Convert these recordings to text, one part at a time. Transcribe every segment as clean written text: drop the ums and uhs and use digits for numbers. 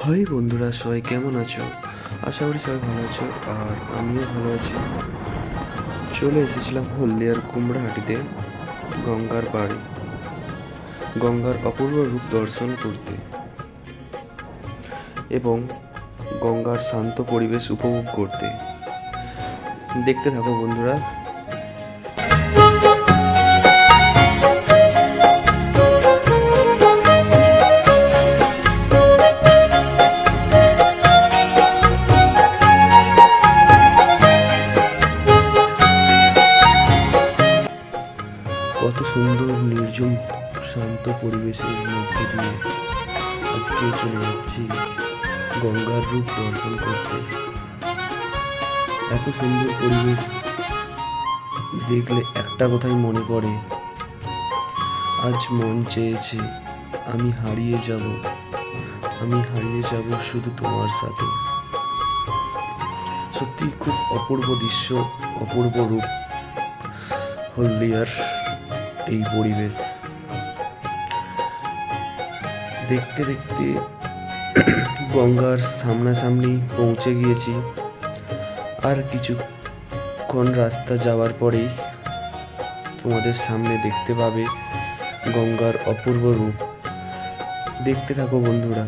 High বন্ধুরা, সবাই কেমন আছো? আশা করি সবাই ভালো আছো, আর আমিও ভালো আছি। চলে এসেছিলাম হলদিয়ার কুমড়াহাটিতে গঙ্গার পাড়ে, গঙ্গার অপূর্ব রূপ দর্শন করতে এবং গঙ্গার শান্ত পরিবেশ উপভোগ করতে। দেখতে থাকো বন্ধুরা। কত সুন্দর নির্জন শান্ত পরিবেশের মধ্যে দিয়ে আজকে চলে যাচ্ছি গঙ্গার রূপ দর্শন করতে। এত সুন্দর পরিবেশ দেখলে একটা কথাই মনে পড়ে, আজ মন চেয়েছে আমি হারিয়ে যাব শুধু তোমার সাথে। সত্যি খুব অপূর্ব দৃশ্য, অপূর্ব রূপ হলদিয়ার এই পরিবেশ। দেখতে দেখতে গঙ্গার সামনাসামনি পৌঁছে গিয়েছি। আর কিছুক্ষণ রাস্তা যাওয়ার পরেই তোমাদের সামনে দেখতে পাবে গঙ্গার অপূর্ব রূপ। দেখতে থাকো বন্ধুরা।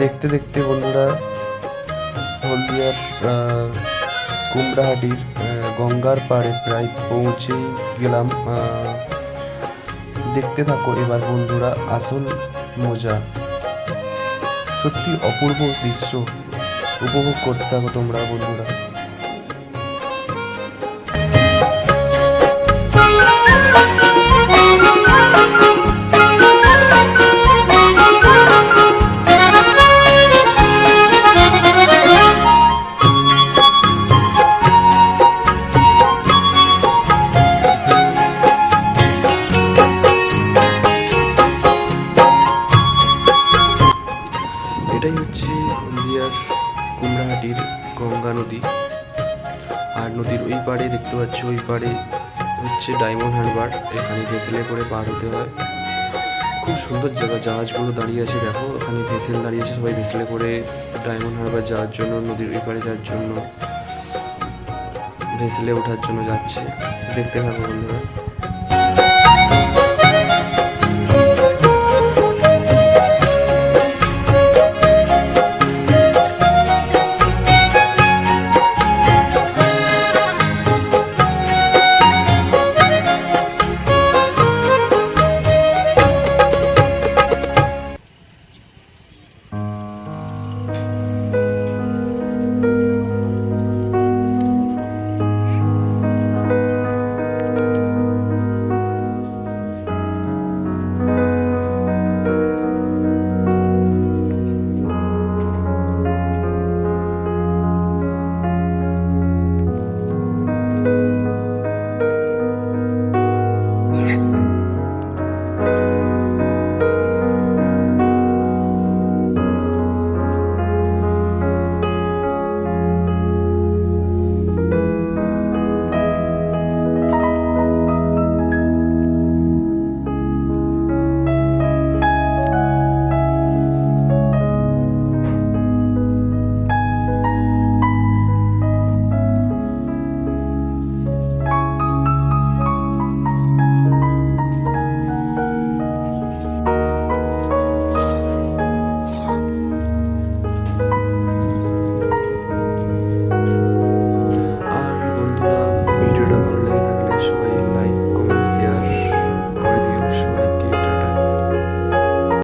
দেখতে দেখতে বন্ধুরা হলদিয়ার কুমড়াহাটির গঙ্গার পাড়ে প্রায় পৌঁছে গেলাম। দেখতে থাকো এবার বন্ধুরা আসল মজা। সত্যি অপূর্ব দৃশ্য উপভোগ করতে থাকো তোমরা বন্ধুরা। এটাই হচ্ছে হলদিয়ার কুমড়াহাটির গঙ্গা নদী। আর নদীর ওই পাড়ে দেখতে পাচ্ছ, ওই পাড়ে হচ্ছে ডায়মন্ড হারবার। এখানে ভেসেলে করে পার হতে হয়। খুব সুন্দর জায়গা, জাহাজগুলো দাঁড়িয়ে আছে দেখো, ওখানে ভেসেল দাঁড়িয়ে আছে, সবাই ভেসেলে করে ডায়মন্ড হারবার যাওয়ার জন্য, নদীর ওই পাড়ে যাওয়ার জন্য, ভেসেলে ওঠার জন্য যাচ্ছে। দেখতে থাকো বন্ধুরা।